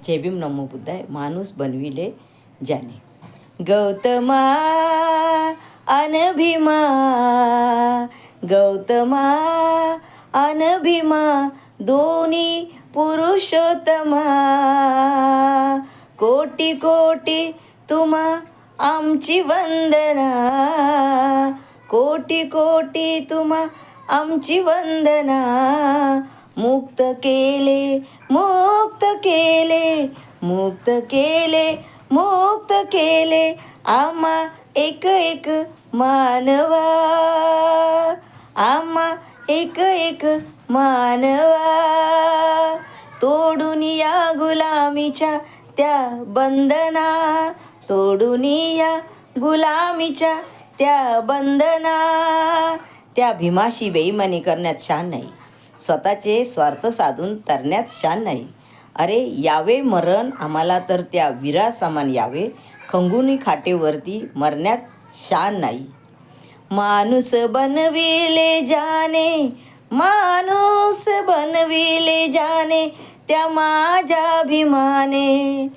जय भीम नमो बुद्धाय. माणूस बनविले ज्याने. गौतमा अन भीमा, गौतमा अन भीमा, दोन्ही पुरुषोत्तमा. कोटी कोटी तुम्हा आमची वंदना, कोटी कोटी तुम्हा आमची वंदना. मुक्त केले, मुक्त केले, मुक्त केले, मुक्त केले आम्हा एक एक मानवा, आम्हा एक एक मानवा. तोडून या गुलामीच्या त्या बंधना, तोडून या गुलामीच्या त्या बंधना. त्या भीमाशी बेईमानी करण्यात शान नाही, स्वतःचे स्वार्थ साधून तरण्यात शान नाही. अरे यावे मरण आम्हाला तर त्या वीरासमान यावे, खंगुनी खाटेवरती मरण्यात शान नाही. माणूस बनविले ज्याने, माणूस बनविले ज्याने, त्या माझ्या भीमाने.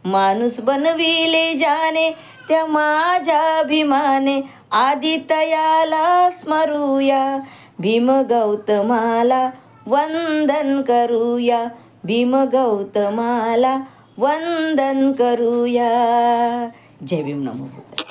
माणूस बनविले ज्याने, त्या माझ्या भीमाने. आदितयाला स्मरूया, भीम गौतमाला वंदन करूया, भीम गौतमाला वंदन करूया. जय भीम नमो बुद्धाय.